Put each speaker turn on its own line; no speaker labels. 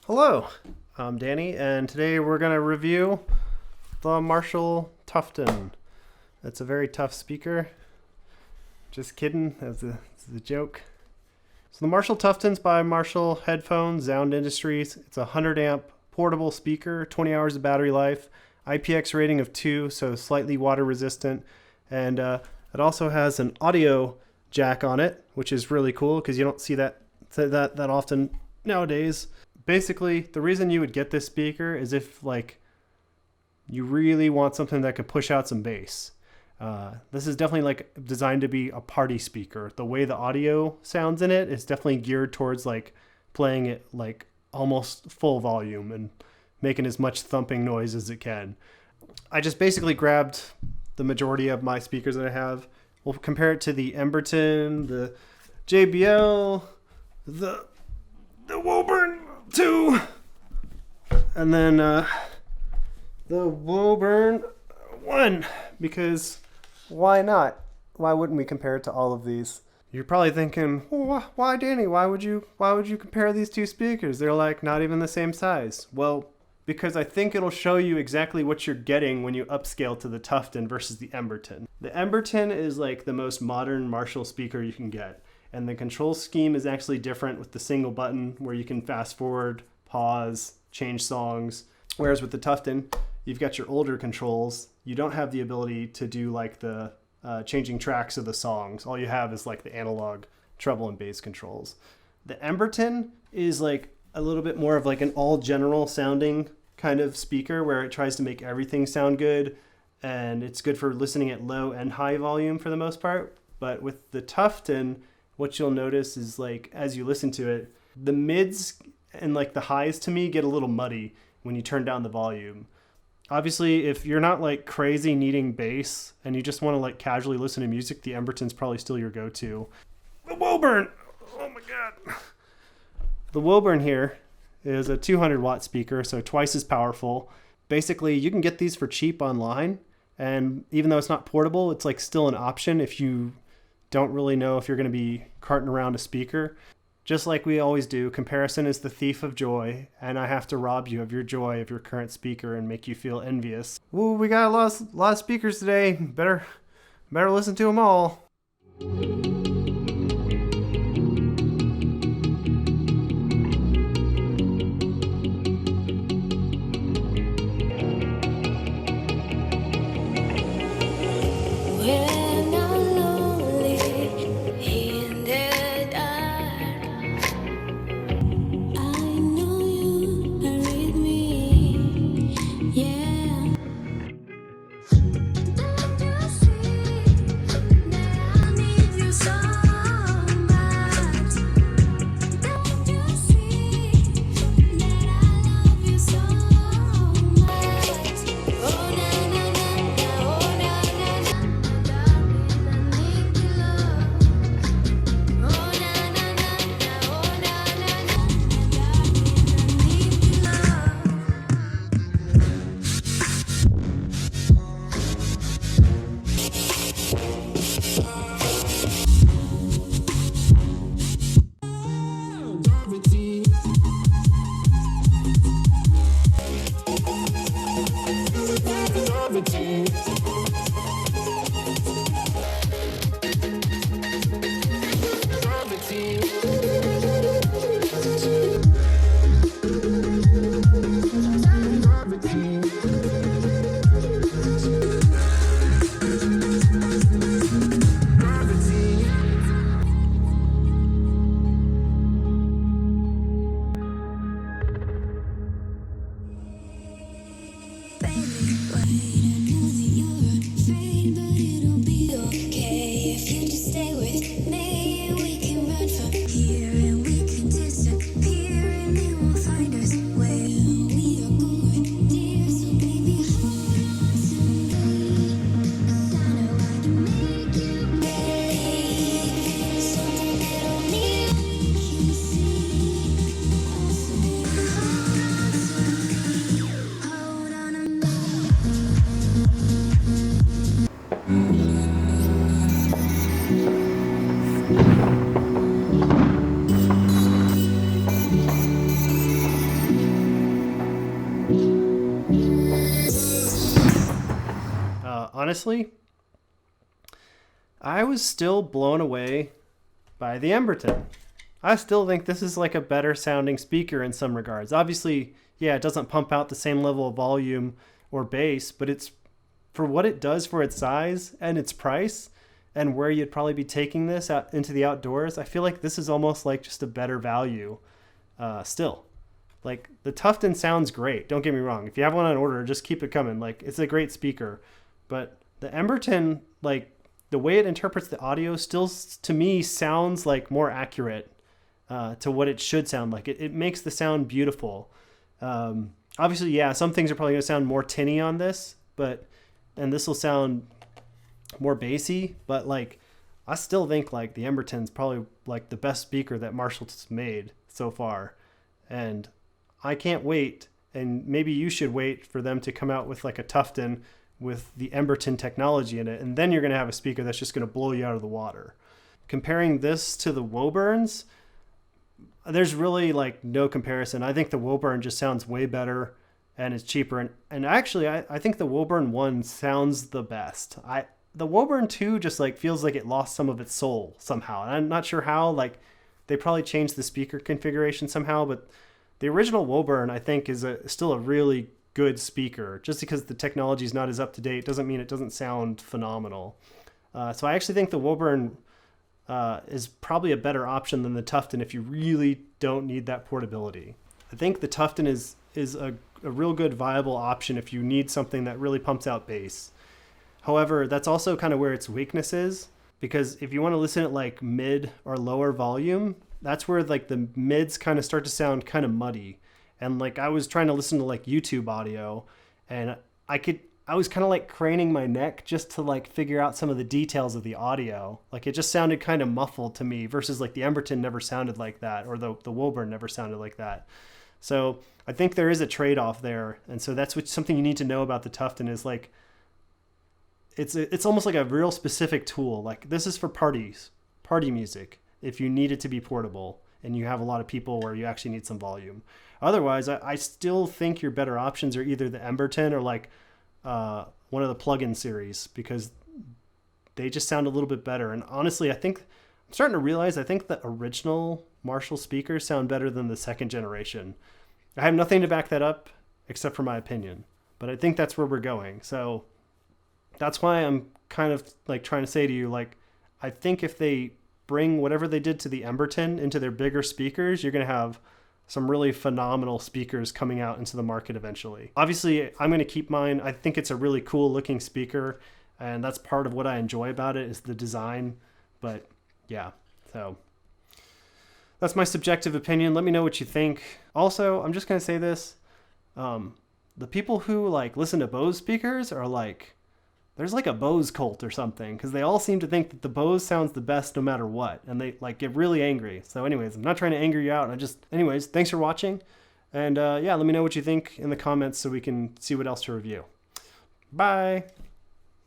Hello, I'm Danny, and today we're going to review the Marshall Tufton. It's a very tough speaker. Just kidding, that's a joke. So the Marshall Tufton's by Marshall Headphones, Sound Industries. It's a 100 amp portable speaker, 20 hours of battery life, IPX rating of 2, so slightly water resistant, and it also has an audio jack on it, which is really cool because you don't see that often nowadays. Basically, the reason you would get this speaker is if you really want something that could push out some bass. This is definitely designed to be a party speaker. The way the audio sounds in it is definitely geared towards playing it almost full volume and making as much thumping noise as it can. I just basically grabbed the majority of my speakers that I have. We'll compare it to the Emberton, the JBL, the Woburn 2, and then the Woburn 1, because why not? Why wouldn't we compare it to all of these? You're probably thinking, well, why Danny? Why would you compare these two speakers? They're not even the same size. Well, because I think it'll show you exactly what you're getting when you upscale to the Tufton versus the Emberton. The Emberton is the most modern Marshall speaker you can get. And the control scheme is actually different with the single button where you can fast forward, pause, change songs. Whereas with the Tufton, you've got your older controls. You don't have the ability to do the changing tracks of the songs. All you have is the analog treble and bass controls. The Emberton is a little bit more of an all general sounding kind of speaker where it tries to make everything sound good. And it's good for listening at low and high volume for the most part. But with the Tufton, what you'll notice is as you listen to it, the mids and the highs to me get a little muddy when you turn down the volume. Obviously, if you're not crazy needing bass and you just want to casually listen to music, the Emberton's probably still your go-to. The Woburn! Oh my god. The Woburn here is a 200 watt speaker, so twice as powerful. Basically, you can get these for cheap online, and even though it's not portable, it's still an option if you don't really know if you're going to be carting around a speaker. Just like we always do, comparison is the thief of joy, and I have to rob you of your joy of your current speaker and make you feel envious. Ooh, we got a lot of speakers today. Better listen to them all. honestly, I was still blown away by the Emberton. I still think this is like a better sounding speaker in some regards. Obviously, yeah, it doesn't pump out the same level of volume or bass, but it's for what it does for its size and its price and where you'd probably be taking this out into the outdoors. I feel like this is almost like just a better value still. Like the Tufton sounds great. Don't get me wrong. If you have one on order, just keep it coming. Like it's a great speaker, but the Emberton, like the way it interprets the audio still to me sounds like more accurate to what it should sound like. It makes the sound beautiful. Obviously, yeah, some things are probably gonna sound more tinny on this, and this will sound more bassy, but like I still think like the Emberton's probably like the best speaker that Marshall's made so far. And I can't wait, and maybe you should wait for them to come out with like a Tufton with the Emberton technology in it, and then you're going to have a speaker that's just going to blow you out of the water. Comparing this to the Woburns, there's really like no comparison. I think the Woburn just sounds way better and it's cheaper. And actually, I think the Woburn 1 sounds the best. The Woburn 2 just like feels like it lost some of its soul somehow. And I'm not sure how, like they probably changed the speaker configuration somehow, but the original Woburn, I think, is still a really good speaker. Just because the technology is not as up to date doesn't mean it doesn't sound phenomenal. So I actually think the Woburn is probably a better option than the Tufton if you really don't need that portability. I think the Tufton is a real good viable option if you need something that really pumps out bass. However, that's also kind of where its weakness is, because if you want to listen at like mid or lower volume, that's where like the mids kind of start to sound kind of muddy. And like I was trying to listen to like YouTube audio, and I was kind of like craning my neck just to like figure out some of the details of the audio. Like it just sounded kind of muffled to me versus like the Emberton never sounded like that, or the Woburn never sounded like that. So I think there is a trade-off there. And so that's something you need to know about the Tufton is like, it's almost like a real specific tool. Like this is for party music. If you need it to be portable and you have a lot of people where you actually need some volume. Otherwise, I still think your better options are either the Emberton or like one of the plug-in series, because they just sound a little bit better. And honestly, I'm starting to realize I think the original Marshall speakers sound better than the second generation. I have nothing to back that up except for my opinion, but I think that's where we're going. So that's why I'm kind of like trying to say to you, like, I think if they bring whatever they did to the Emberton into their bigger speakers, you're going to have some really phenomenal speakers coming out into the market eventually. Obviously, I'm going to keep mine. I think it's a really cool looking speaker, and that's part of what I enjoy about it is the design. But yeah, so that's my subjective opinion. Let me know what you think. Also, I'm just going to say this. The people who like listen to Bose speakers are like, there's like a Bose cult or something, because they all seem to think that the Bose sounds the best no matter what, and they like get really angry. So anyways, I'm not trying to anger you out. Anyways, thanks for watching, and yeah, let me know what you think in the comments so we can see what else to review. Bye.